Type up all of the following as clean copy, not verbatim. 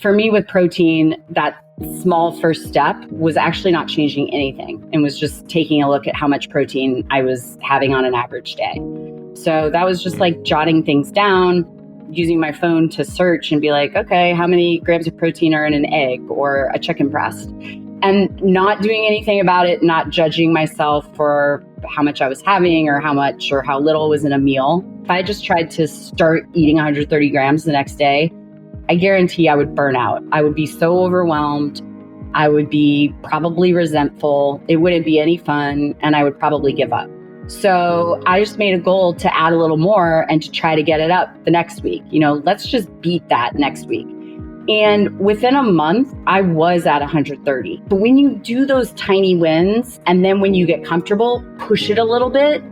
For me with protein, that small first step was actually not changing anything and was just taking a look at how much protein I was having on an average day. So that was just like jotting things down, using my phone to search and be like, okay, how many grams of protein are in an egg or a chicken breast? And not doing anything about it, not judging myself for how much I was having or how much or how little was in a meal. If I just tried to start eating 130 grams the next day, I guarantee I would burn out. I would be so overwhelmed. I would be probably resentful. It wouldn't be any fun, and I would probably give up. So I just made a goal to add a little more and to try to get it up the next week. Let's just beat that next week. And within a month, I was at 130. But when you do those tiny wins, and then when you get comfortable, push it a little bit,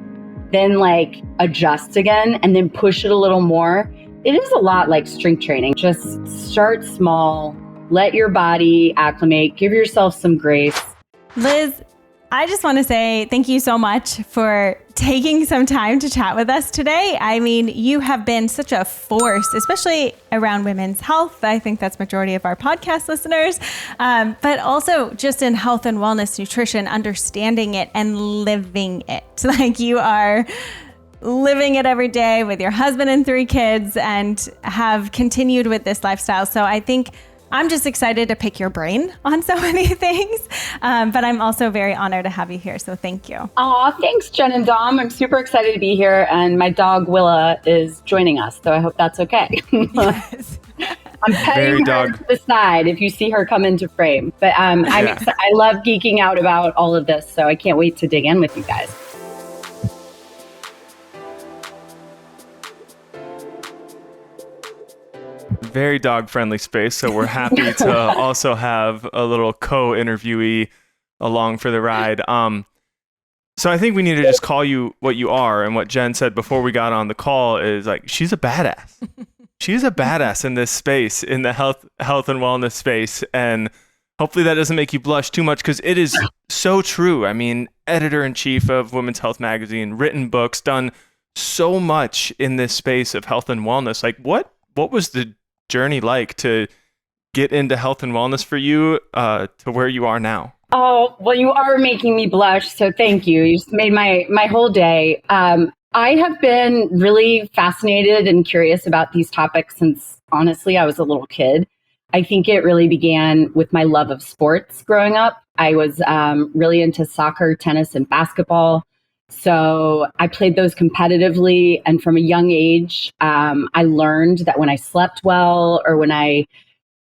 then like adjust again, and then push it a little more. It is a lot like strength training. Just start small, let your body acclimate, give yourself some grace. Liz, I just want to say thank you so much for taking some time to chat with us today. I mean, you have been such a force, especially around women's health. I think that's majority of our podcast listeners, but also just in health and wellness, nutrition, understanding it and living it. Like you are living it every day with your husband and 3 kids and have continued with this lifestyle. So I think I'm just excited to pick your brain on so many things, but I'm also very honored to have you here. So thank you. Aw, thanks, Jen and Dom. I'm super excited to be here, and my dog Willa is joining us, so I hope that's okay. Yes. I'm petting her to the side if you see her come into frame. But I'm excited. I love geeking out about all of this, so I can't wait to dig in with you guys. Very dog-friendly space, so we're happy to also have a little co-interviewee along for the ride. So I think we need to just call you what you are, and what Jen said before we got on the call is like, she's a badass. She's a badass in this space, in the health and wellness space, and hopefully that doesn't make you blush too much, because it is so true. I mean, editor-in-chief of Women's Health Magazine, written books, done so much in this space of health and wellness. Like, what was the journey like to get into health and wellness for you to where you are now? Oh, well, you are making me blush, so thank you. You just made my whole day. I have been really fascinated and curious about these topics since, honestly, I was a little kid. I think it really began with my love of sports growing up. I was really into soccer, tennis, and basketball. So I played those competitively. And from a young age, I learned that when I slept well or when I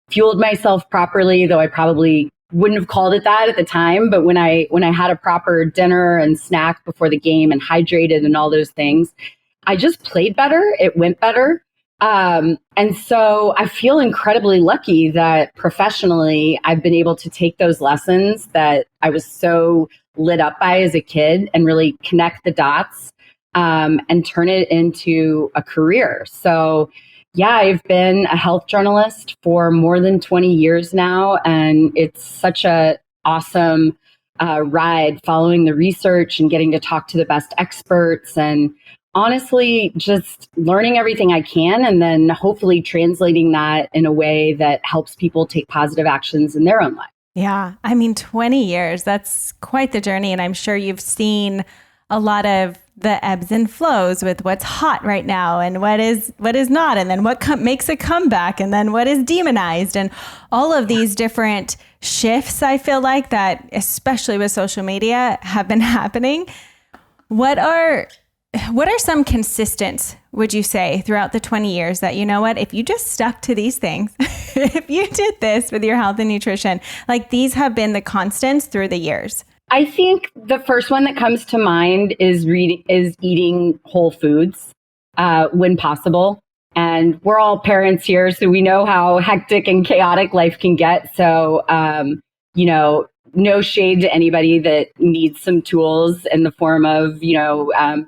fueled myself properly, though I probably wouldn't have called it that at the time, but when I had a proper dinner and snack before the game and hydrated and all those things, I just played better. It went better. And so I feel incredibly lucky that professionally I've been able to take those lessons that I was so lit up by as a kid and really connect the dots and turn it into a career. So yeah, I've been a health journalist for more than 20 years now, and it's such a awesome ride following the research and getting to talk to the best experts and honestly just learning everything I can and then hopefully translating that in a way that helps people take positive actions in their own life. Yeah. I mean, 20 years, that's quite the journey. And I'm sure you've seen a lot of the ebbs and flows with what's hot right now and what is not. And then what makes a comeback and then what is demonized and all of these different shifts, I feel like that, especially with social media, have been happening. What are some consistents, would you say, throughout the 20 years that, you know what, if you just stuck to these things, if you did this with your health and nutrition, like these have been the constants through the years? I think the first one that comes to mind is eating whole foods when possible. And we're all parents here, so we know how hectic and chaotic life can get. So, no shade to anybody that needs some tools in the form of,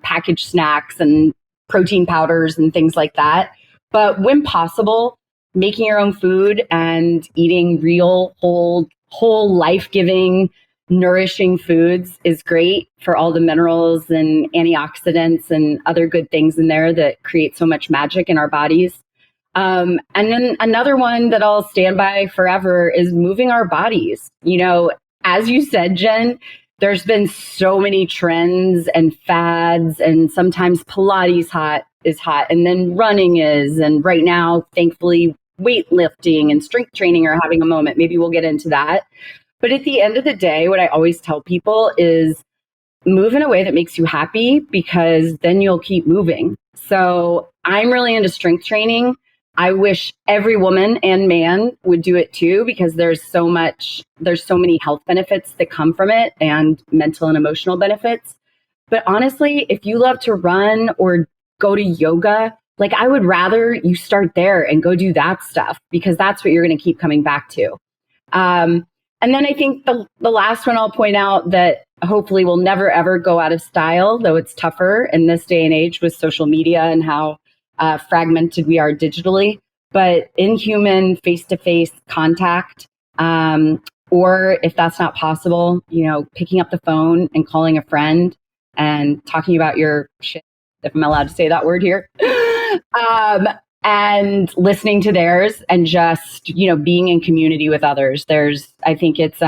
packaged snacks and protein powders and things like that. But when possible, making your own food and eating real, whole life-giving, nourishing foods is great for all the minerals and antioxidants and other good things in there that create so much magic in our bodies. And then another one that I'll stand by forever is moving our bodies. You know, as you said, Jen, there's been so many trends and fads, and sometimes Pilates is hot, and then running is, and right now, thankfully, weightlifting and strength training are having a moment. Maybe we'll get into that. But at the end of the day, what I always tell people is move in a way that makes you happy, because then you'll keep moving. So I'm really into strength training. I wish every woman and man would do it too, because there's so many health benefits that come from it, and mental and emotional benefits. But honestly, if you love to run or go to yoga, like, I would rather you start there and go do that stuff, because that's what you're going to keep coming back to. And then I think the last one I'll point out that hopefully will never, ever go out of style, though it's tougher in this day and age with social media and how fragmented we are digitally, but in human face-to-face contact, or if that's not possible, you know, picking up the phone and calling a friend and talking about your shit, if I'm allowed to say that word here, and listening to theirs, and just, you know, being in community with others. I think it's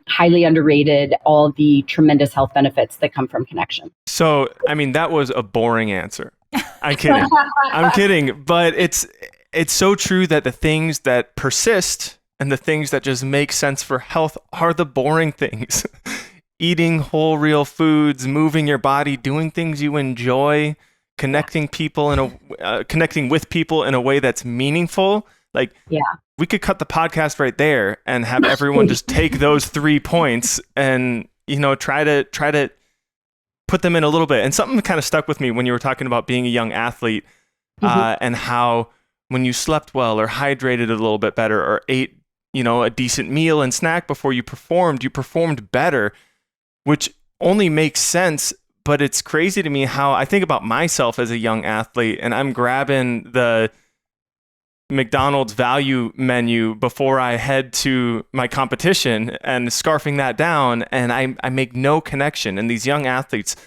highly underrated, all the tremendous health benefits that come from connection. So, I mean, that was a boring answer. I'm kidding. I'm kidding. But it's so true that the things that persist and the things that just make sense for health are the boring things. Eating whole, real foods, moving your body, doing things you enjoy, connecting with people in a way that's meaningful. Like, we could cut the podcast right there and have everyone just take those 3 points and, you know, try to put them in a little bit. And something kind of stuck with me when you were talking about being a young athlete, and how when you slept well or hydrated a little bit better or ate, you know, a decent meal and snack before you performed better, which only makes sense. But it's crazy to me how I think about myself as a young athlete, and I'm grabbing the McDonald's value menu before I head to my competition and scarfing that down, and I make no connection. And these young athletes,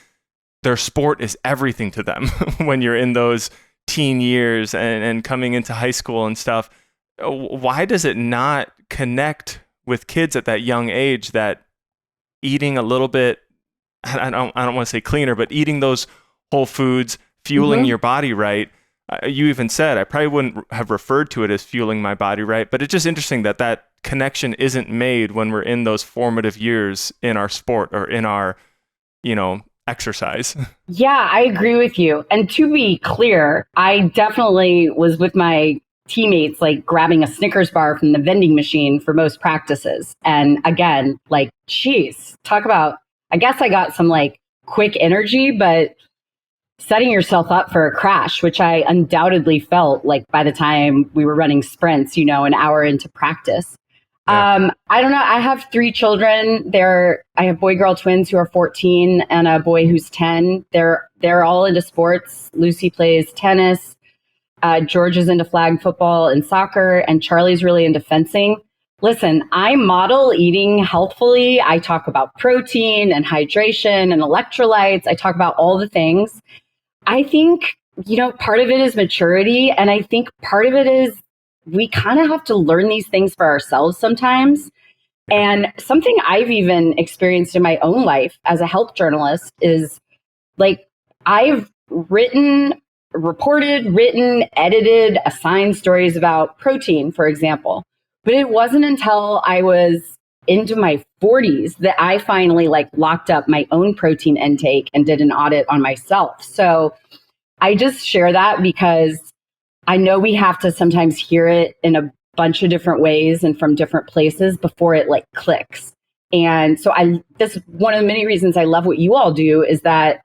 their sport is everything to them when you're in those teen years and coming into high school and stuff. Why does it not connect with kids at that young age that eating a little bit, I don't want to say cleaner, but eating those whole foods, fueling your body right? You even said, I probably wouldn't have referred to it as fueling my body right, but it's just interesting that connection isn't made when we're in those formative years in our sport or in our, you know, exercise. Yeah, I agree with you. And to be clear, I definitely was with my teammates, like grabbing a Snickers bar from the vending machine for most practices. And again, like, geez, talk about, I guess I got some like quick energy, but setting yourself up for a crash, which I undoubtedly felt like by the time we were running sprints, you know, an hour into practice. Yeah. I don't know. I have 3 children. I have boy-girl twins who are 14 and a boy who's 10. They're all into sports. Lucy plays tennis. George is into flag football and soccer, and Charlie's really into fencing. Listen, I model eating healthfully. I talk about protein and hydration and electrolytes. I talk about all the things. I think, you know, part of it is maturity. And I think part of it is we kind of have to learn these things for ourselves sometimes. And something I've even experienced in my own life as a health journalist is, like, I've reported, edited, assigned stories about protein, for example. But it wasn't until I was into my 40s that I finally like locked up my own protein intake and did an audit on myself. So I just share that because I know we have to sometimes hear it in a bunch of different ways and from different places before it like clicks. And so this is one of the many reasons I love what you all do, is that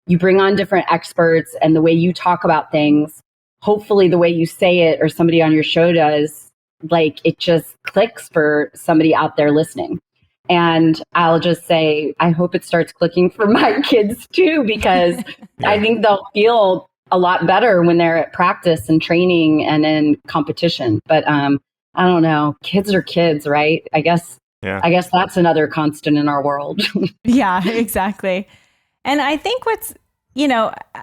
you bring on different experts, and the way you talk about things, hopefully the way you say it or somebody on your show does, like, it just clicks for somebody out there listening. And I'll just say, I hope it starts clicking for my kids too, because I think they'll feel a lot better when they're at practice and training and in competition. But I don't know, kids are kids, right? I guess that's another constant in our world. Yeah, exactly. And I think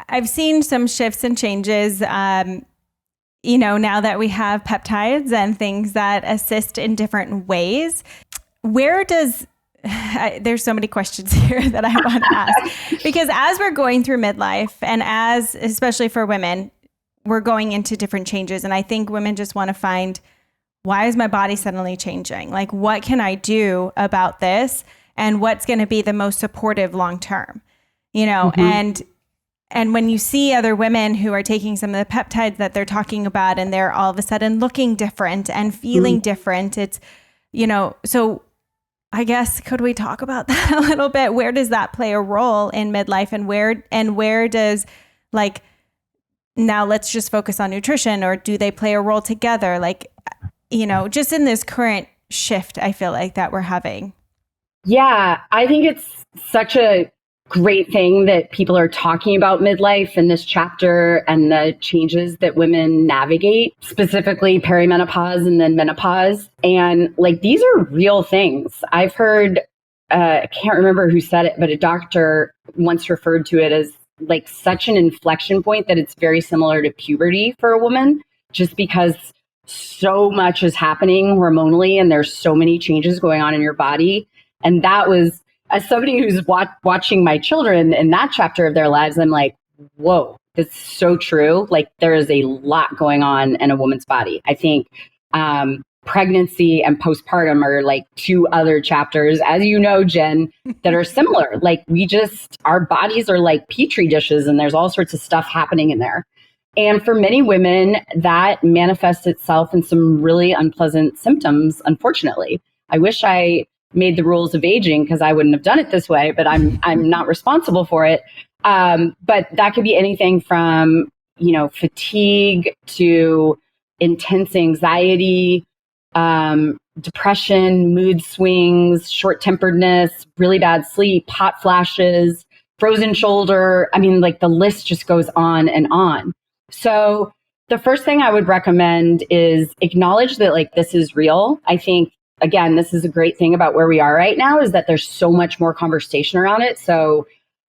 I've seen some shifts and changes, now that we have peptides and things that assist in different ways, where does there's so many questions here that I want to ask, because as we're going through midlife and especially for women, we're going into different changes. And I think women just want to find, why is my body suddenly changing? Like, what can I do about this? And what's going to be the most supportive long-term, and when you see other women who are taking some of the peptides that they're talking about, and they're all of a sudden looking different and feeling different, it's, so I guess, could we talk about that a little bit? Where does that play a role in midlife, and where does, like, now let's just focus on nutrition, or do they play a role together? Like, just in this current shift, I feel like that we're having. Yeah, I think it's such a great thing that people are talking about midlife in this chapter and the changes that women navigate, specifically perimenopause and then menopause. And like, these are real things. I've heard, I can't remember who said it, but a doctor once referred to it as like such an inflection point that it's very similar to puberty for a woman, just because so much is happening hormonally and there's so many changes going on in your body. And that was, as somebody who's watching my children in that chapter of their lives, I'm like, whoa, it's so true. Like, there is a lot going on in a woman's body. I think pregnancy and postpartum are like two other chapters, as you know, Jen, that are similar. Like, our bodies are like petri dishes, and there's all sorts of stuff happening in there. And for many women, that manifests itself in some really unpleasant symptoms, unfortunately. I wish I made the rules of aging, because I wouldn't have done it this way, but I'm not responsible for it. But that could be anything from, fatigue to intense anxiety, depression, mood swings, short-temperedness, really bad sleep, hot flashes, frozen shoulder. I mean, like, the list just goes on and on. So the first thing I would recommend is acknowledge that, like, this is real. I think, again, this is a great thing about where we are right now, is that there's so much more conversation around it. So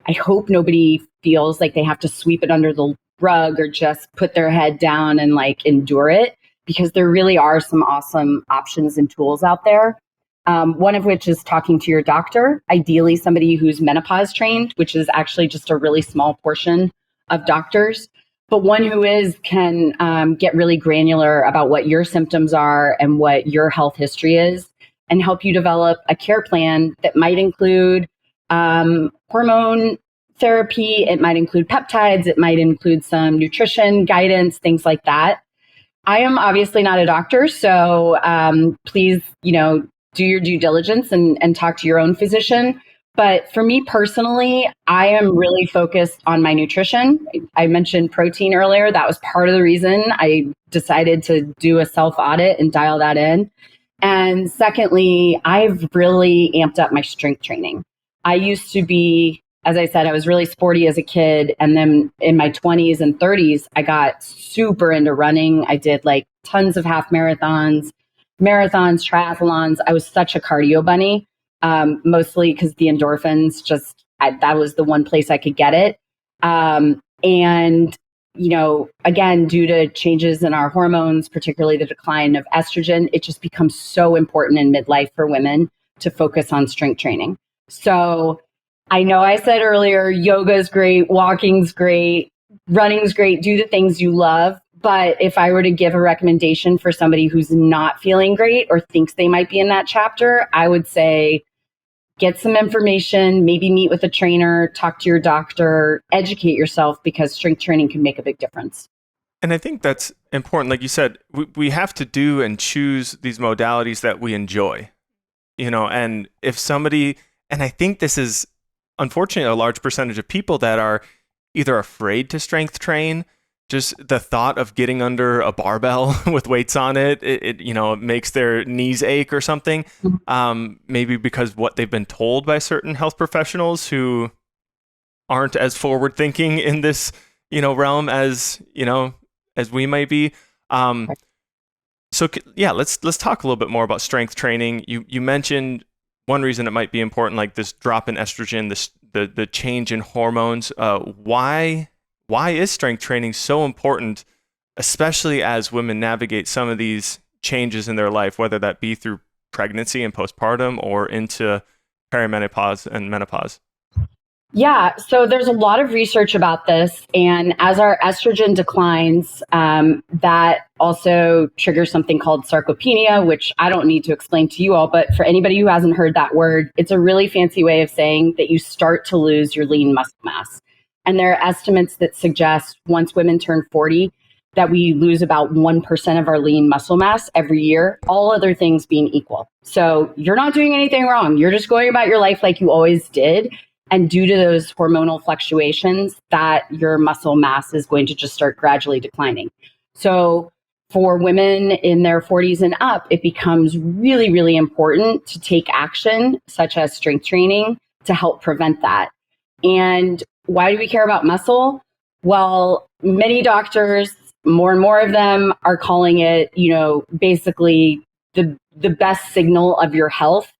I hope nobody feels like they have to sweep it under the rug or just put their head down and like endure it, because there really are some awesome options and tools out there. One of which is talking to your doctor, ideally somebody who's menopause trained, which is actually just a really small portion of doctors. But one who can get really granular about what your symptoms are and what your health history is, and help you develop a care plan that might include hormone therapy. It might include peptides. It might include some nutrition guidance, things like that. I am obviously not a doctor, so please, do your due diligence and talk to your own physician. But for me personally, I am really focused on my nutrition. I mentioned protein earlier. That was part of the reason I decided to do a self-audit and dial that in. And secondly, I've really amped up my strength training. I used to be, as I said, I was really sporty as a kid. And then in my 20s and 30s, I got super into running. I did like tons of half marathons, triathlons. I was such a cardio bunny. Mostly because the endorphins that was the one place I could get it. And, again, due to changes in our hormones, particularly the decline of estrogen, it just becomes so important in midlife for women to focus on strength training. So I know I said earlier, yoga is great, walking's great, running's great, do the things you love. But if I were to give a recommendation for somebody who's not feeling great or thinks they might be in that chapter, I would say, get some information, maybe meet with a trainer, talk to your doctor, educate yourself, because strength training can make a big difference. And I think that's important. Like you said, we have to do and choose these modalities that we enjoy, and if somebody, and I think this is unfortunately a large percentage of people that are either afraid to strength train, just the thought of getting under a barbell with weights on it, it makes their knees ache or something. Maybe because what they've been told by certain health professionals who aren't as forward thinking in this, realm as we might be. So yeah, let's talk a little bit more about strength training. You mentioned one reason it might be important, like this drop in estrogen, the change in hormones. Why is strength training so important especially as women navigate some of these changes in their life, whether that be through pregnancy and postpartum or into perimenopause and menopause? Yeah, so there's a lot of research about this. And as our estrogen declines, that also triggers something called sarcopenia, which I don't need to explain to you all. But for anybody who hasn't heard that word, it's a really fancy way of saying that you start to lose your lean muscle mass. And there are estimates that suggest once women turn 40, that we lose about 1% of our lean muscle mass every year, all other things being equal. So you're not doing anything wrong. You're just going about your life like you always did. And due to those hormonal fluctuations, that your muscle mass is going to just start gradually declining. So for women in their 40s and up, it becomes really, really important to take action, such as strength training, to help prevent that. And why do we care about muscle? Well, many doctors, more and more of them, are calling it, basically the best signal of your health.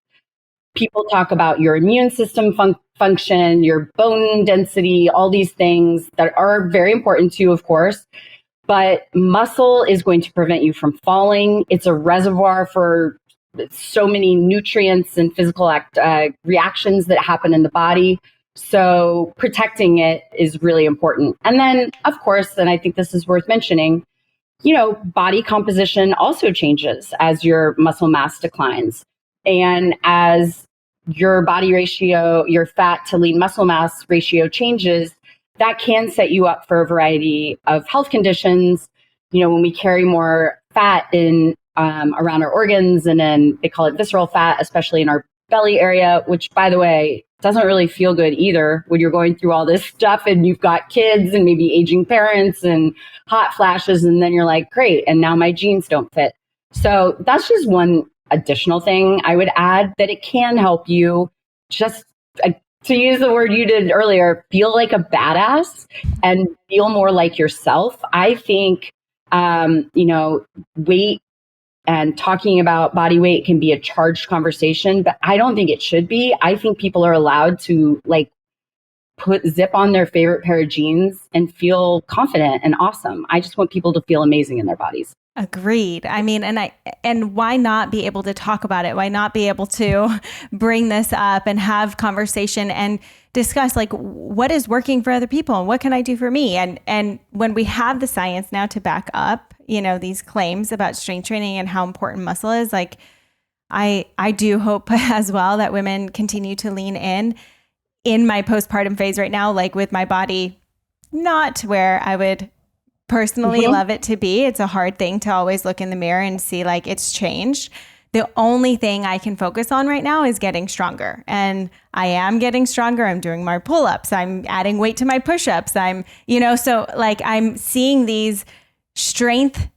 People talk about your immune system function, your bone density, all these things that are very important too, of course. But muscle is going to prevent you from falling. It's a reservoir for so many nutrients and physical reactions that happen in the body. So protecting it is really important. And then, of course, and I think this is worth mentioning, body composition also changes as your muscle mass declines. And as your body ratio, your fat to lean muscle mass ratio changes, that can set you up for a variety of health conditions. When we carry more fat in around our organs, and then they call it visceral fat, especially in our belly area, which, by the way, doesn't really feel good either when you're going through all this stuff and you've got kids and maybe aging parents and hot flashes, and then you're like, great, and now my jeans don't fit. So that's just one additional thing I would add, that it can help you just, to use the word you did earlier, feel like a badass and feel more like yourself. I think, weight and talking about body weight can be a charged conversation, but I don't think it should be. I think people are allowed to zip on their favorite pair of jeans and feel confident and awesome. I just want people to feel amazing in their bodies. Agreed. I mean, and why not be able to talk about it? Why not be able to bring this up and have conversation and discuss what is working for other people and what can I do for me? And when we have the science now to back up, these claims about strength training and how important muscle is, I do hope as well that women continue to lean in my postpartum phase right now, with my body not where I would personally love it to be. It's a hard thing to always look in the mirror and see it's changed. The only thing I can focus on right now is getting stronger. And I am getting stronger. I'm doing more pull-ups. I'm adding weight to my push-ups. I'm seeing these strength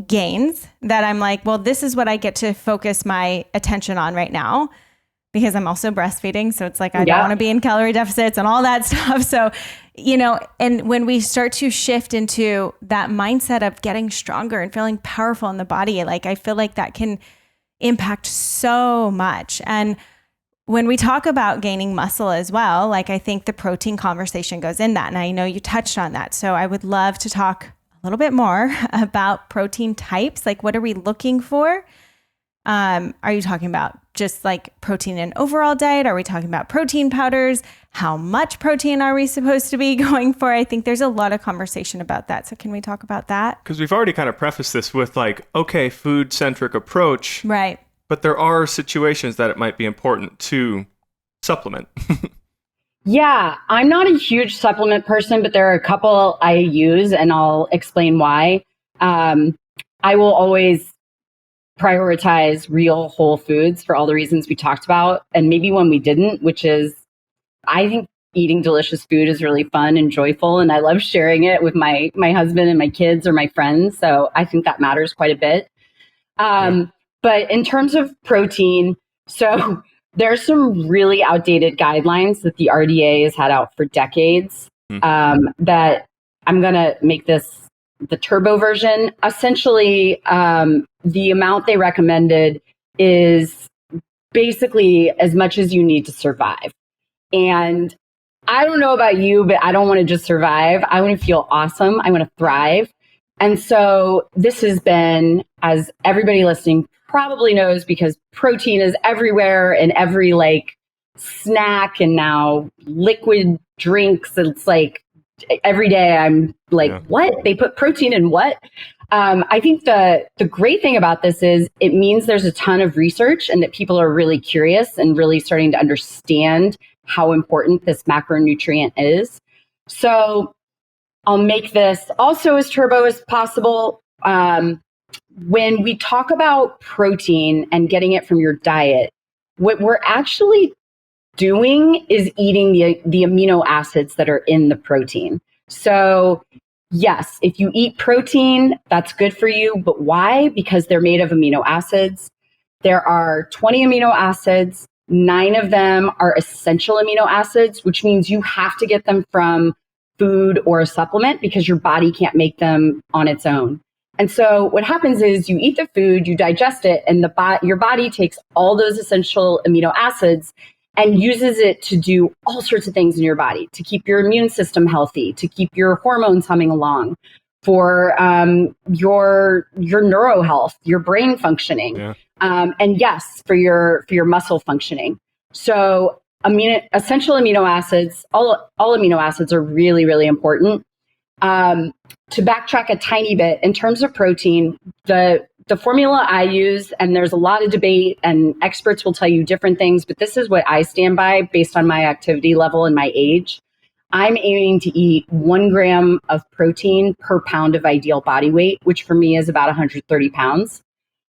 gains that I'm well, this is what I get to focus my attention on right now, because I'm also breastfeeding. So it's I don't want to be in calorie deficits and all that stuff. So, and when we start to shift into that mindset of getting stronger and feeling powerful in the body, I feel that can impact so much. And when we talk about gaining muscle as well, I think the protein conversation goes in that. And I know you touched on that. So I would love to talk a little bit more about protein types. What are we looking for? Are you talking about just protein in overall diet? Are we talking about protein powders? How much protein are we supposed to be going for? I think there's a lot of conversation about that. So can we talk about that? Because we've already kind of prefaced this with okay, food-centric approach. Right. But there are situations that it might be important to supplement. Yeah, I'm not a huge supplement person, but there are a couple I use, and I'll explain why. I will always prioritize real whole foods for all the reasons we talked about, and maybe when we didn't, which is, I think eating delicious food is really fun and joyful, and I love sharing it with my husband and my kids or my friends. So I think that matters quite a bit. But in terms of protein, so there's some really outdated guidelines that the RDA has had out for decades, that I'm going to make this the turbo version. Essentially, the amount they recommended is basically as much as you need to survive. And I don't know about you, but I don't want to just survive. I want to feel awesome. I want to thrive. And so this has been, as everybody listening probably knows, because protein is everywhere in every like snack and now liquid drinks. It's like every day I'm like, what? They put protein in what? I think the great thing about this is it means there's a ton of research and that people are really curious and really starting to understand how important this macronutrient is. So I'll make this also as turbo as possible. When we talk about protein and getting it from your diet, what we're actually doing is eating the amino acids that are in the protein. So yes, if you eat protein, that's good for you. But why? Because they're made of amino acids. There are 20 amino acids. 9 of them are essential amino acids, which means you have to get them from food or a supplement because your body can't make them on its own. And so what happens is you eat the food, you digest it, and your body takes all those essential amino acids and uses it to do all sorts of things in your body, to keep your immune system healthy, to keep your hormones humming along, for your neuro health, your brain functioning, and yes, for your muscle functioning. So essential amino acids, all amino acids are really, really important. To backtrack a tiny bit, in terms of protein, the formula I use, and there's a lot of debate and experts will tell you different things, but this is what I stand by based on my activity level and my age. I'm aiming to eat 1 gram of protein per pound of ideal body weight, which for me is about 130 pounds.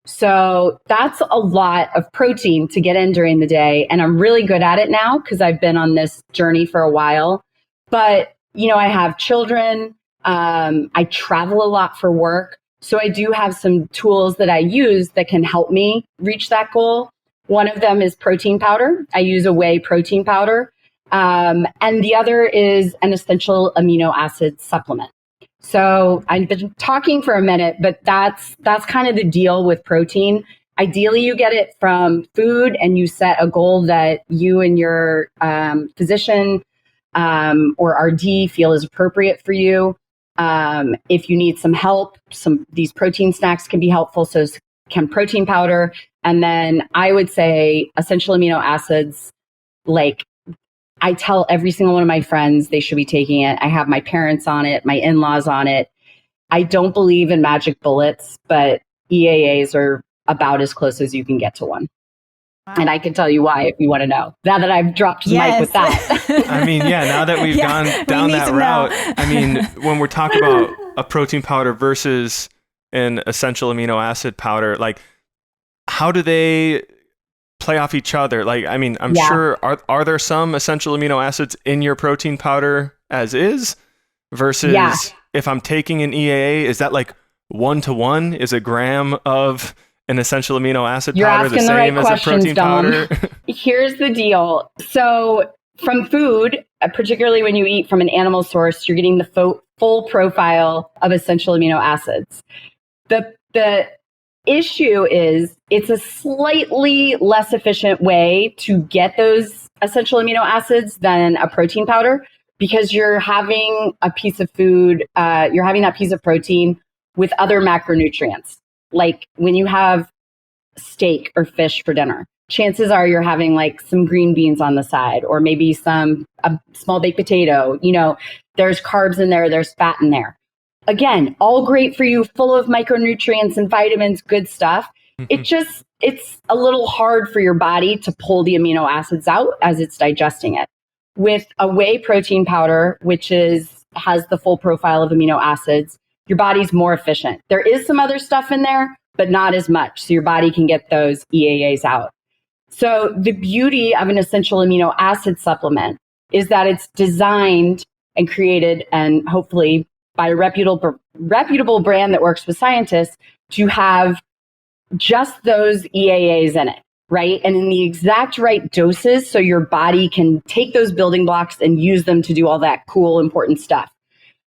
So that's a lot of protein to get in during the day. And I'm really good at it now because I've been on this journey for a while. But, I have children. I travel a lot for work. So I do have some tools that I use that can help me reach that goal. One of them is protein powder. I use a whey protein powder. And the other is an essential amino acid supplement. So I've been talking for a minute, but that's kind of the deal with protein. Ideally, you get it from food and you set a goal that you and your physician or RD feel is appropriate for you. If you need some help, these protein snacks can be helpful. So can protein powder. And then I would say essential amino acids, like I tell every single one of my friends they should be taking it. I have my parents on it, my in-laws on it. I don't believe in magic bullets, but EAAs are about as close as you can get to one. Wow. And I can tell you why if you want to know. Now that I've dropped the mic with that. I mean, now that we've gone down that route, I mean, when we're talking about a protein powder versus an essential amino acid powder, like how do they play off each other? Like, I mean, I'm sure, are there some essential amino acids in your protein powder as is versus if I'm taking an EAA, is that like 1-to-1? Is a gram of an essential amino acid powder the same as a protein powder? Here's the deal. So from food, particularly when you eat from an animal source, you're getting the full profile of essential amino acids. The issue is it's a slightly less efficient way to get those essential amino acids than a protein powder because you're having a piece of food, you're having that piece of protein with other macronutrients. Like when you have steak or fish for dinner, chances are you're having like some green beans on the side or maybe a small baked potato. There's carbs in there, there's fat in there. Again, all great for you, full of micronutrients and vitamins, good stuff. Mm-hmm. It's a little hard for your body to pull the amino acids out as it's digesting it. With a whey protein powder, which has the full profile of amino acids, your body's more efficient. There is some other stuff in there, but not as much. So your body can get those EAAs out. So the beauty of an essential amino acid supplement is that it's designed and created and hopefully by a reputable brand that works with scientists to have just those EAAs in it, right? And in the exact right doses so your body can take those building blocks and use them to do all that cool, important stuff.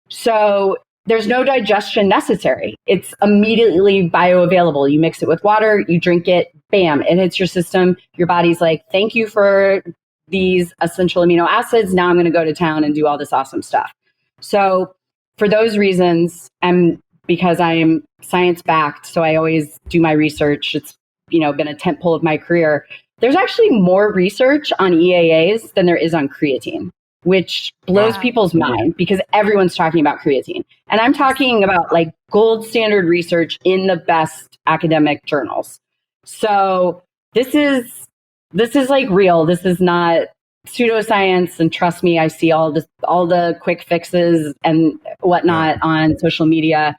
So there's no digestion necessary. It's immediately bioavailable. You mix it with water, you drink it, bam, it hits your system. Your body's like, thank you for these essential amino acids. Now I'm going to go to town and do all this awesome stuff. So for those reasons, and because I'm science backed. So I always do my research. It's, been a tentpole of my career. There's actually more research on EAAs than there is on creatine, which blows people's mind because everyone's talking about creatine. And I'm talking about like gold standard research in the best academic journals. So this is like real. This is not pseudoscience. And trust me, I see all the quick fixes and whatnot on social media.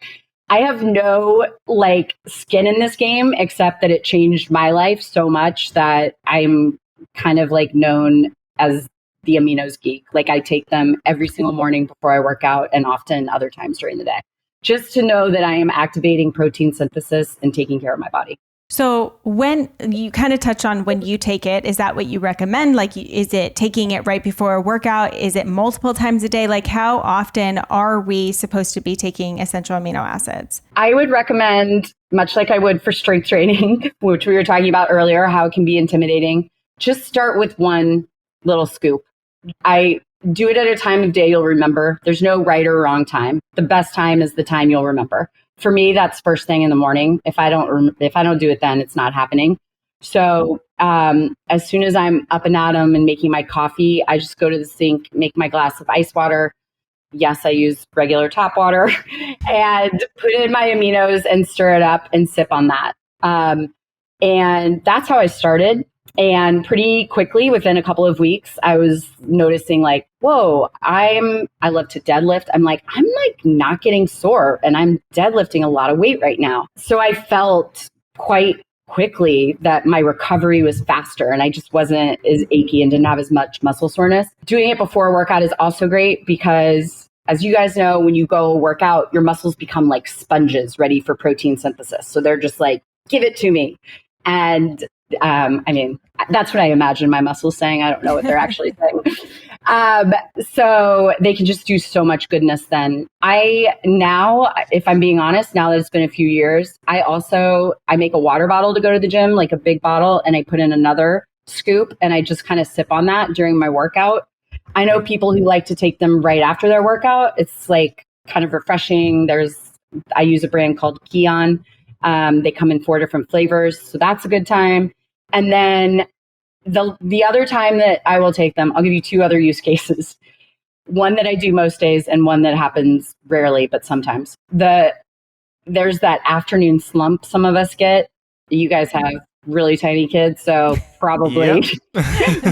I have no like skin in this game, except that it changed my life so much that I'm kind of like known as the Aminos geek. Like I take them every single morning before I work out and often other times during the day, just to know that I am activating protein synthesis and taking care of my body. So when you kind of touch on when you take it, is that what you recommend? Like, is it taking it right before a workout? Is it multiple times a day? Like, how often are we supposed to be taking essential amino acids? I would recommend, much like I would for strength training, which we were talking about earlier, how it can be intimidating, just start with one little scoop. I do it at a time of day you'll remember. There's no right or wrong time. The best time is the time you'll remember. For me, that's first thing in the morning. If I don't do it then, it's not happening. So as soon as I'm up and at 'em and making my coffee, I just go to the sink, make my glass of ice water. Yes, I use regular tap water and put in my aminos and stir it up and sip on that. And that's how I started. And pretty quickly, within a couple of weeks, I was noticing like, whoa, I love to deadlift. I'm like not getting sore and I'm deadlifting a lot of weight right now. So I felt quite quickly that my recovery was faster and I just wasn't as achy and didn't have as much muscle soreness. Doing it before a workout is also great because, as you guys know, when you go work out, your muscles become like sponges ready for protein synthesis. So they're just like, give it to me. And that's what I imagine my muscles saying. I don't know what they're actually saying. So they can just do so much goodness then. Now, if I'm being honest, now that it's been a few years, I make a water bottle to go to the gym, like a big bottle, and I put in another scoop and I just kind of sip on that during my workout. I know people who like to take them right after their workout. It's like kind of refreshing. I use a brand called Kion. They come in 4 different flavors. So that's a good time. And then the other time that I will take them, I'll give you 2 other use cases. One that I do most days and one that happens rarely, but sometimes. There's that afternoon slump some of us get. You guys have really tiny kids, so probably,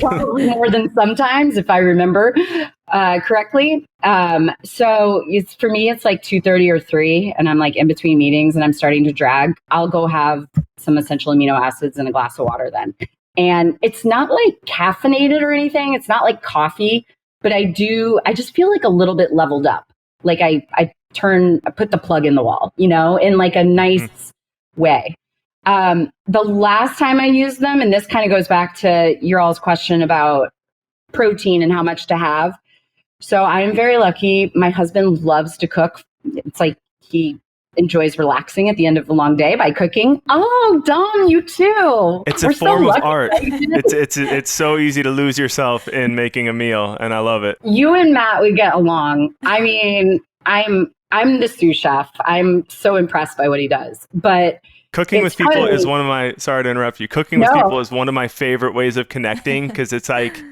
probably more than sometimes, if I remember correctly. So for me, it's like 2:30 or 3, and I'm like in between meetings and I'm starting to drag. I'll go have some essential amino acids and a glass of water then. And it's not like caffeinated or anything. It's not like coffee, but I just feel like a little bit leveled up. Like I put the plug in the wall, in like a nice way. The last time I used them, and this kind of goes back to your all's question about protein and how much to have. So I am very lucky. My husband loves to cook. It's like he enjoys relaxing at the end of a long day by cooking. Oh, Dom, you too. It's a form of art. It's so easy to lose yourself in making a meal, and I love it. You and Matt, we get along. I mean, I'm the sous chef. I'm so impressed by what he does. But cooking with people is one of my, sorry to interrupt you. Cooking with people is one of my favorite ways of connecting because it's like,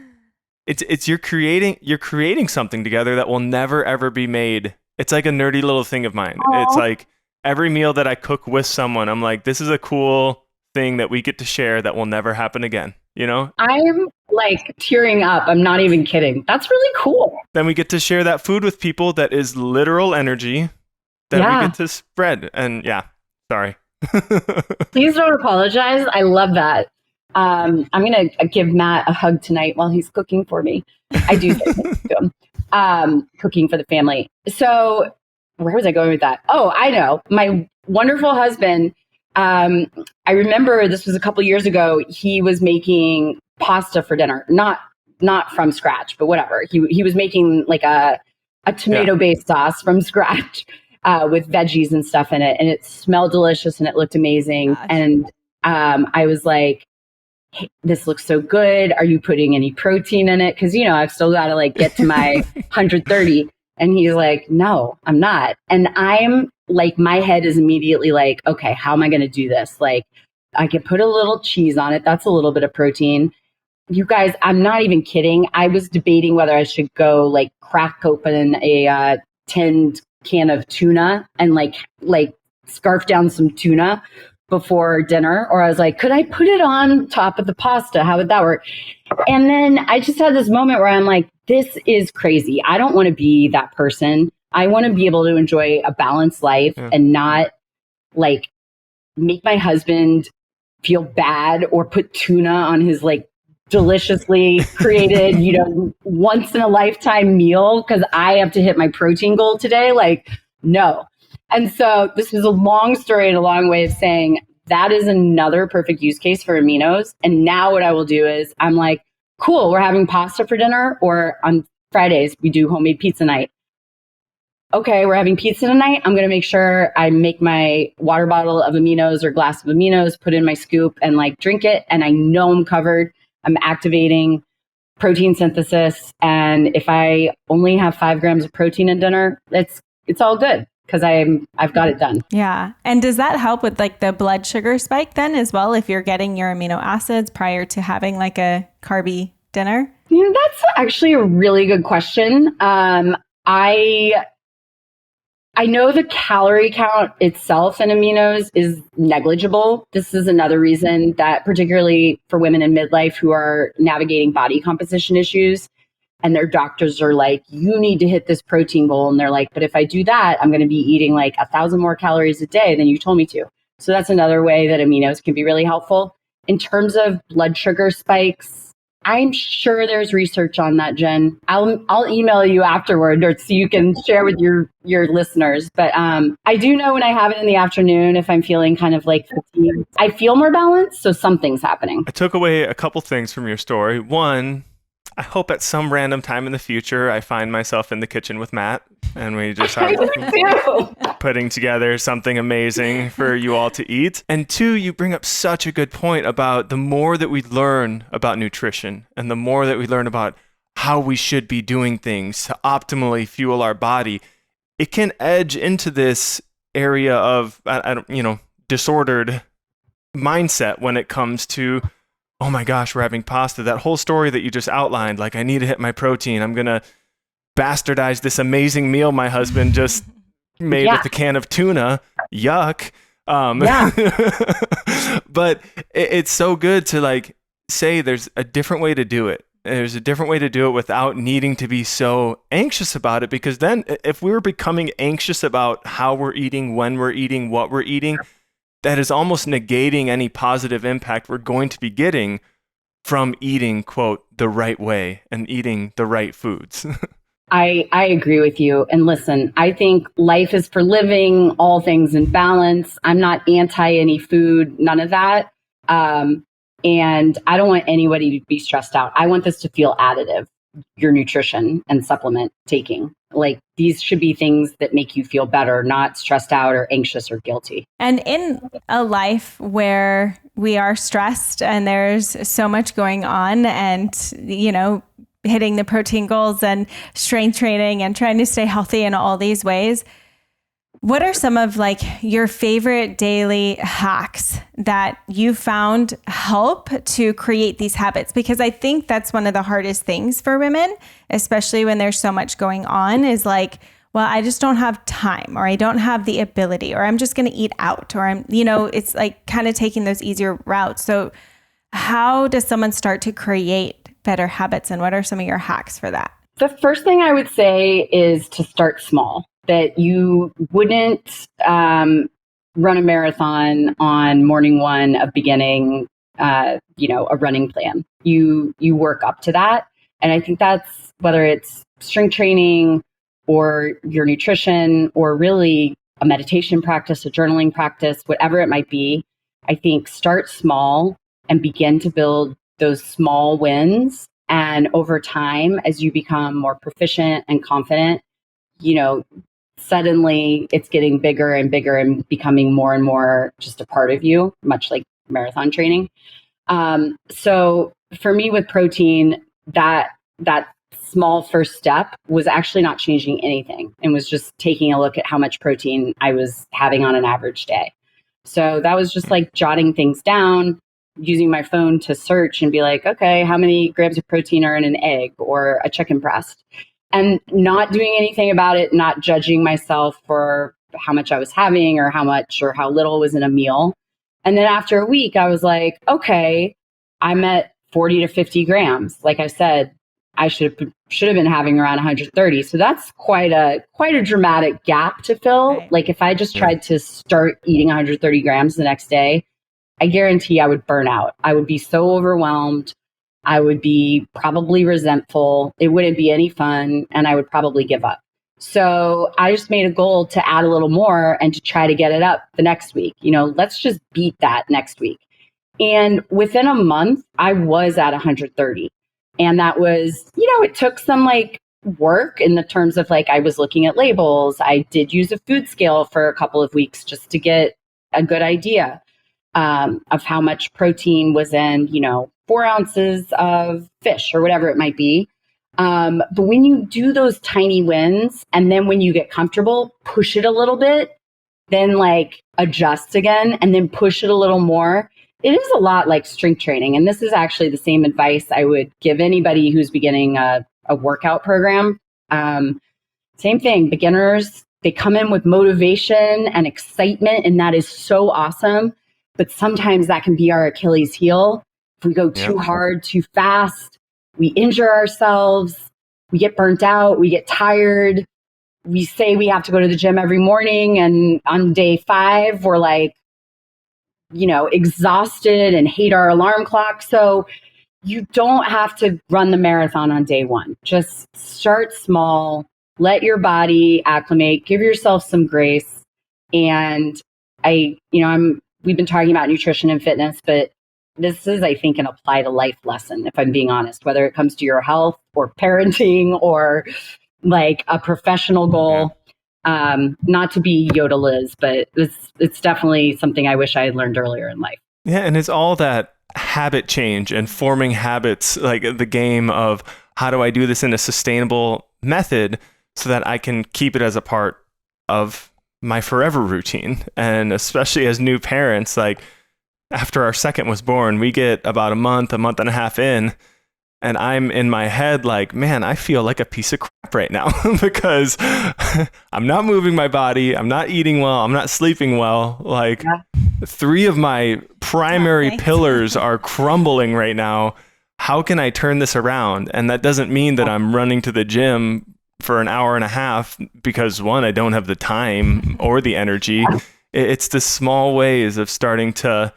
it's you're creating something together that will never ever be made. It's like a nerdy little thing of mine. Aww. It's like every meal that I cook with someone, I'm like, this is a cool thing that we get to share that will never happen again. I'm like tearing up. I'm not even kidding. That's really cool. Then we get to share that food with people that is literal energy that we get to spread. And sorry. Please don't apologize. I love that. I'm going to give Matt a hug tonight while he's cooking for me. I do say thanks to him. Cooking for the family. So where was I going with that? Oh, I know. My wonderful husband, I remember this was a couple years ago. He was making pasta for dinner, not from scratch, but whatever. He was making like a tomato-based sauce from scratch. With veggies and stuff in it. And it smelled delicious and it looked amazing. Gosh. And I was like, hey, this looks so good. Are you putting any protein in it? Because, I've still got to like get to my 130. And he's like, no, I'm not. And I'm like my head is immediately like, okay, how am I going to do this? Like I could put a little cheese on it. That's a little bit of protein. You guys, I'm not even kidding. I was debating whether I should go like crack open a tinned can of tuna and like scarf down some tuna before dinner. Or I was like, could I put it on top of the pasta? How would that work? And then I just had this moment where I'm like, this is crazy. I don't want to be that person. I want to be able to enjoy a balanced life and not like make my husband feel bad or put tuna on his like deliciously created, once in a lifetime meal because I have to hit my protein goal today. Like, no. And so this is a long story and a long way of saying that is another perfect use case for aminos. And now what I will do is I'm like, cool, we're having pasta for dinner, or on Fridays, we do homemade pizza night. Okay, we're having pizza tonight. I'm going to make sure I make my water bottle of aminos or glass of aminos, put in my scoop and like drink it. And I know I'm covered. I'm activating protein synthesis. And if I only have 5 grams of protein in dinner, it's all good because I've got it done. Yeah. And does that help with like the blood sugar spike then as well if you're getting your amino acids prior to having like a carby dinner? That's actually a really good question. I know the calorie count itself in aminos is negligible. This is another reason that particularly for women in midlife who are navigating body composition issues and their doctors are like, you need to hit this protein goal. And they're like, but if I do that, I'm going to be eating like 1,000 more calories a day than you told me to. So that's another way that aminos can be really helpful. In terms of blood sugar spikes, I'm sure there's research on that, Jen. I'll email you afterward or so you can share with your listeners. But I do know when I have it in the afternoon, if I'm feeling kind of like fatigued, I feel more balanced. So something's happening. I took away a couple things from your story. One, I hope at some random time in the future, I find myself in the kitchen with Matt and we just are putting together something amazing for you all to eat. And two, you bring up such a good point about the more that we learn about nutrition and the more that we learn about how we should be doing things to optimally fuel our body, it can edge into this area of, disordered mindset when it comes to, oh my gosh, we're having pasta. That whole story that you just outlined, like I need to hit my protein. I'm going to bastardize this amazing meal my husband just made with a can of tuna. Yuck. But it's so good to like say there's a different way to do it. There's a different way to do it without needing to be so anxious about it. Because then if we were becoming anxious about how we're eating, when we're eating, what we're eating, that is almost negating any positive impact we're going to be getting from eating, quote, the right way and eating the right foods. I agree with you. And listen, I think life is for living, all things in balance. I'm not anti any food, none of that. And I don't want anybody to be stressed out. I want this to feel additive, your nutrition and supplement taking. Like these should be things that make you feel better, not stressed out or anxious or guilty. And in a life where we are stressed and there's so much going on and, hitting the protein goals and strength training and trying to stay healthy in all these ways, what are some of like your favorite daily hacks that you found help to create these habits? Because I think that's one of the hardest things for women, especially when there's so much going on, is like, well, I just don't have time, or I don't have the ability, or I'm just going to eat out, or it's like kind of taking those easier routes. So how does someone start to create better habits, and what are some of your hacks for that? The first thing I would say is to start small. That you wouldn't run a marathon on morning one of beginning, a running plan. You work up to that. And I think that's whether it's strength training or your nutrition or really a meditation practice, a journaling practice, whatever it might be. I think start small and begin to build those small wins. And over time, as you become more proficient and confident, suddenly it's getting bigger and bigger and becoming more and more just a part of you, much like marathon training. So for me with protein, that small first step was actually not changing anything and was just taking a look at how much protein I was having on an average day. So that was just like jotting things down, using my phone to search and be like, okay, how many grams of protein are in an egg or a chicken breast? And not doing anything about it, not judging myself for how much I was having or how much or how little was in a meal. And then after a week, I was like, okay, I'm at 40 to 50 grams. Like I said, I should have been having around 130. So that's quite a dramatic gap to fill. Right. Like if I just tried to start eating 130 grams the next day, I guarantee I would burn out. I would be so overwhelmed. I would be probably resentful. It wouldn't be any fun, and I would probably give up. So I just made a goal to add a little more and to try to get it up the next week. Let's just beat that next week. And within a month, I was at 130. And that was, it took some work in the terms of I was looking at labels. I did use a food scale for a couple of weeks just to get a good idea of how much protein was in, 4 ounces of fish or whatever it might be. But when you do those tiny wins and then when you get comfortable, push it a little bit, then adjust again and then push it a little more. It is a lot like strength training. And this is actually the same advice I would give anybody who's beginning a workout program. Same thing, beginners, they come in with motivation and excitement, and that is so awesome. But sometimes that can be our Achilles heel. If we go too hard, too fast, we injure ourselves, we get burnt out, we get tired. We say we have to go to the gym every morning, and on day 5, we're exhausted and hate our alarm clock. So you don't have to run the marathon on day 1. Just start small, let your body acclimate, give yourself some grace. And we've been talking about nutrition and fitness, but this is, I think, an apply to life lesson, if I'm being honest, whether it comes to your health or parenting or a professional goal. Not to be Yoda Liz, but it's definitely something I wish I had learned earlier in life. Yeah, and it's all that habit change and forming habits, like the game of how do I do this in a sustainable method so that I can keep it as a part of my forever routine. And especially as new parents, after our second was born, we get about a month and a half in, and I'm in my head man, I feel like a piece of crap right now because I'm not moving my body. I'm not eating well. I'm not sleeping well. 3 of my primary pillars are crumbling right now. How can I turn this around? And that doesn't mean that I'm running to the gym for an hour and a half because 1, I don't have the time or the energy. It's the small ways of starting to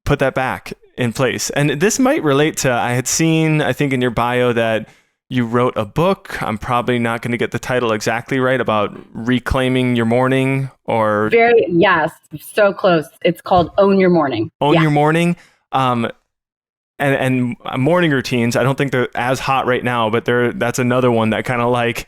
put that back in place. And this might relate to, I had seen, I think in your bio that you wrote a book. I'm probably not going to get the title exactly right, about reclaiming your morning or... Yes, so close. It's called Own Your Morning. Own Your Morning. And morning routines, I don't think they're as hot right now, but that's another one that kind of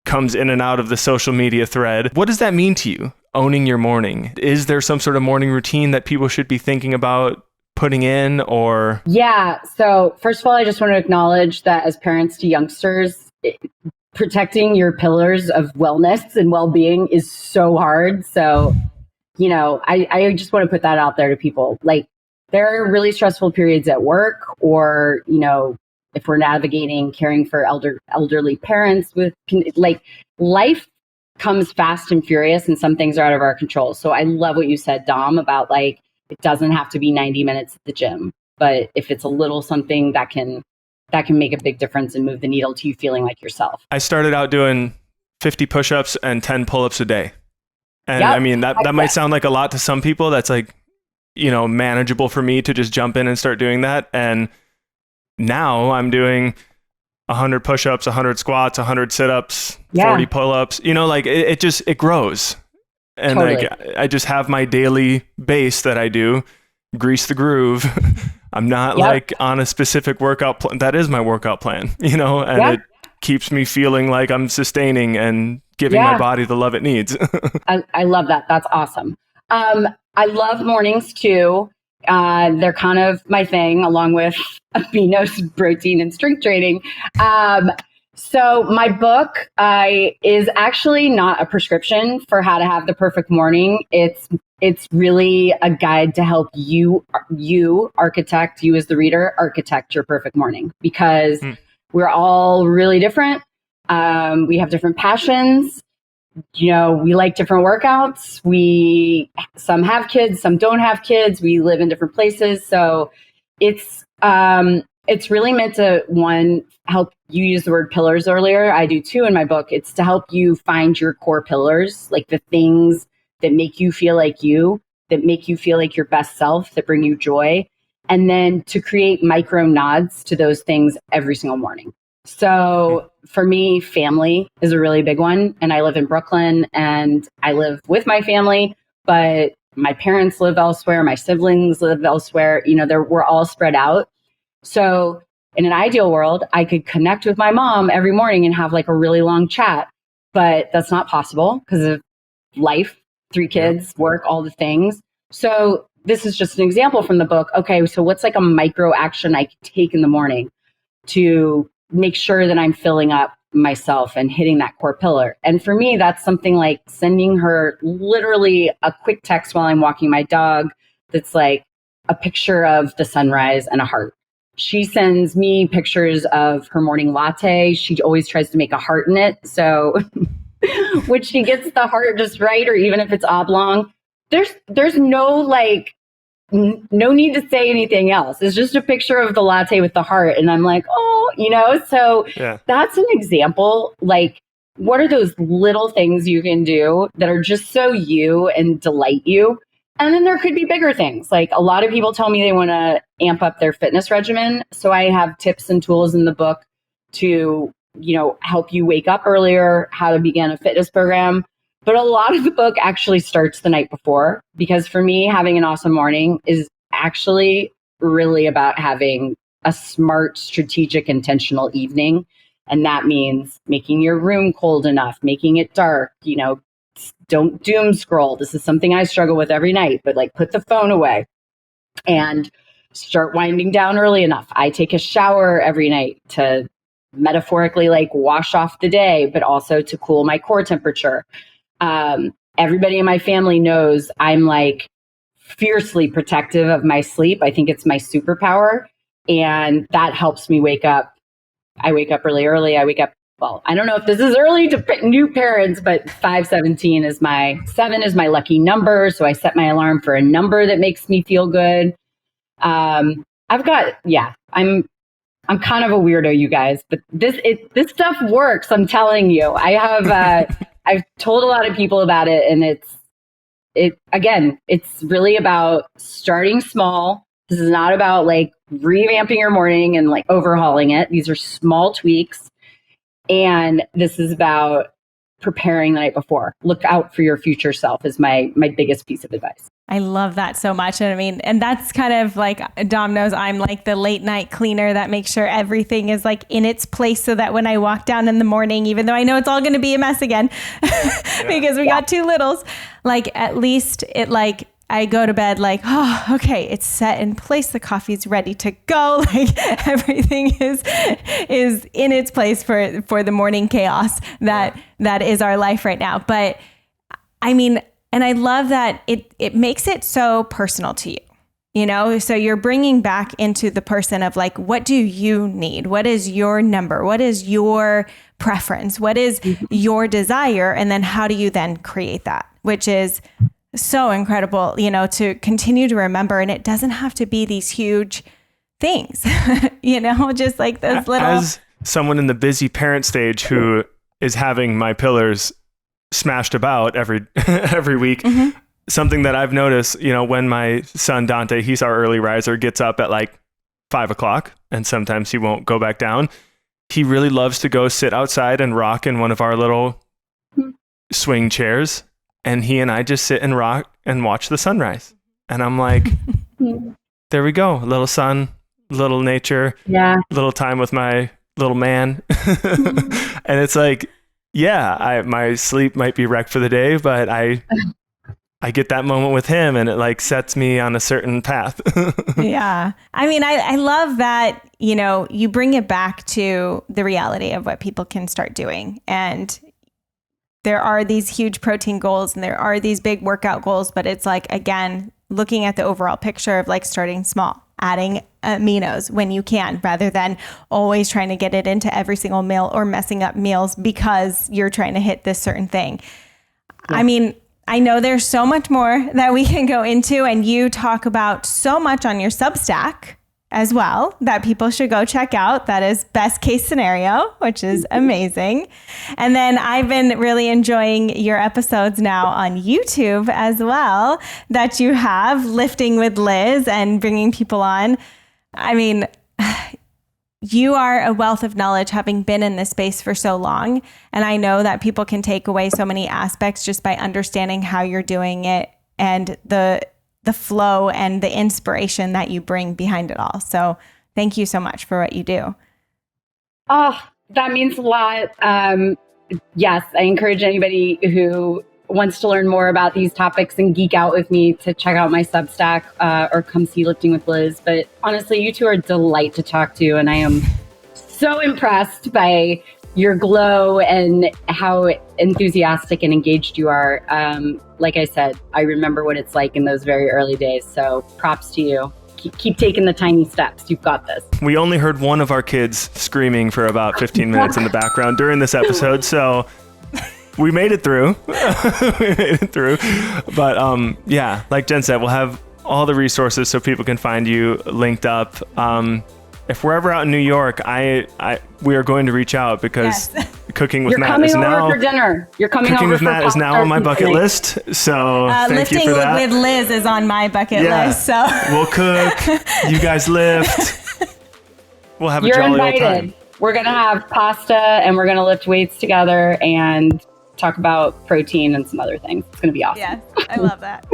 comes in and out of the social media thread. What does that mean to you, owning your morning? Is there some sort of morning routine that people should be thinking about putting in, or? Yeah. So first of all, I just want to acknowledge that as parents to youngsters, protecting your pillars of wellness and well-being is so hard. So, I just want to put that out there to people. There are really stressful periods at work, or, if we're navigating caring for elderly parents with life comes fast and furious, and some things are out of our control. So I love what you said, Dom, about it doesn't have to be 90 minutes at the gym, but if it's a little something that can make a big difference and move the needle to you feeling like yourself. I started out doing 50 push-ups and 10 pull-ups a day. And I mean, that might sound like a lot to some people. That's manageable for me to just jump in and start doing that. And now I'm doing 100 push-ups, 100 squats, 100 sit-ups, 40 pull-ups, it grows. And totally. I just have my daily base that I do, grease the groove. I'm not on a specific workout plan. That is my workout plan, and it keeps me feeling like I'm sustaining and giving my body the love it needs. I love that. That's awesome. I love mornings too. They're kind of my thing, along with Amino, protein, and strength training. So my book is actually not a prescription for how to have the perfect morning. It's really a guide to help you architect, you as the reader, architect your perfect morning, because we're all really different. We have different passions. We like different workouts. Some have kids, some don't have kids. We live in different places. So it's really meant to, help you. Use the word pillars earlier. I do too in my book. It's to help you find your core pillars, like the things that make you feel like you, that make you feel like your best self, that bring you joy. And then to create micro nods to those things every single morning. So for me, family is a really big one. And I live in Brooklyn and I live with my family, but my parents live elsewhere. My siblings live elsewhere. We're all spread out. So in an ideal world, I could connect with my mom every morning and have like a really long chat, but that's not possible because of life, 3 kids, work, all the things. So this is just an example from the book. Okay, so what's like a micro action I could take in the morning to make sure that I'm filling up myself and hitting that core pillar? And for me, that's something like sending her literally a quick text while I'm walking my dog that's like a picture of the sunrise and a heart. She sends me pictures of her morning latte. She always tries to make a heart in it. So when she gets the heart just right, or even if it's oblong, there's no no need to say anything else. It's just a picture of the latte with the heart. And I'm like, so that's an example. Like, what are those little things you can do that are just so you and delight you? And then there could be bigger things. Like, a lot of people tell me they want to amp up their fitness regimen. So I have tips and tools in the book to, help you wake up earlier, how to begin a fitness program. But a lot of the book actually starts the night before, because for me, having an awesome morning is actually really about having a smart, strategic, intentional evening. And that means making your room cold enough, making it dark, don't doom scroll. This is something I struggle with every night, but like, put the phone away and start winding down early enough. I take a shower every night to metaphorically like wash off the day, but also to cool my core temperature. Everybody in my family knows I'm like fiercely protective of my sleep. I think it's my superpower, and that helps me wake up. I wake up really early. I wake up, well, I don't know if this is early to new parents, but 5:17 is 7 is my lucky number. So I set my alarm for a number that makes me feel good. I'm kind of a weirdo, you guys, but this stuff works. I'm telling you. I have I've told a lot of people about it, and it's really about starting small. This is not about like revamping your morning and like overhauling it. These are small tweaks. And this is about preparing the night before. Look out for your future self is my biggest piece of advice. I love that so much. And that's kind of like, Dom knows I'm like the late night cleaner that makes sure everything is like in its place, so that when I walk down in the morning, even though I know it's all going to be a mess again, because we got 2 littles, like at least it like, I go to bed like, oh, okay, it's set in place. The coffee's ready to go. Like, everything is in its place for the morning chaos that is our life right now. But I mean, and I love that it makes it so personal to you, so you're bringing back into the person of like, what do you need? What is your number? What is your preference? What is your desire? And then how do you then create that, which is so incredible, to continue to remember. And it doesn't have to be these huge things, just like those little. As someone in the busy parent stage who is having my pillars smashed about every week, something that I've noticed, when my son Dante, he's our early riser, gets up at like 5 o'clock, and sometimes he won't go back down. He really loves to go sit outside and rock in one of our little swing chairs. And he and I just sit and rock and watch the sunrise. And I'm like, there we go. A little sun, a little nature, little time with my little man. And it's like, my sleep might be wrecked for the day, but I I get that moment with him and it like sets me on a certain path. Yeah. I mean, I love that, you bring it back to the reality of what people can start doing. And there are these huge protein goals and there are these big workout goals, but it's like, again, looking at the overall picture of like starting small, adding aminos when you can, rather than always trying to get it into every single meal or messing up meals because you're trying to hit this certain thing. Yeah. I mean, I know there's so much more that we can go into, and you talk about so much on your Substack as well that people should go check out. That is Best Case Scenario, which is amazing. And then I've been really enjoying your episodes now on YouTube as well that you have, Lifting with Liz and bringing people on. I mean, you are a wealth of knowledge having been in this space for so long. And I know that people can take away so many aspects just by understanding how you're doing it and the flow and the inspiration that you bring behind it all. So thank you so much for what you do. Oh, that means a lot. Yes, I encourage anybody who wants to learn more about these topics and geek out with me to check out my Substack or come see Lifting with Liz. But honestly, you two are a delight to talk to. And I am so impressed by your glow and how enthusiastic and engaged you are. Like I said, I remember what it's like in those very early days. So props to you. Keep taking the tiny steps. You've got this. We only heard one of our kids screaming for about 15 minutes in the background during this episode. So we made it through. But yeah, like Jen said, we'll have all the resources so people can find you linked up. If we're ever out in New York, we are going to reach out because cooking with Matt is now. You're coming over for dinner. You're coming cooking over with Matt is now on my bucket list. So thank you for that. Lifting with Liz is on my bucket list. So we'll cook. You guys lift. We'll have a jolly old time. We're gonna have pasta and we're gonna lift weights together and talk about protein and some other things. It's gonna be awesome. Yeah, I love that.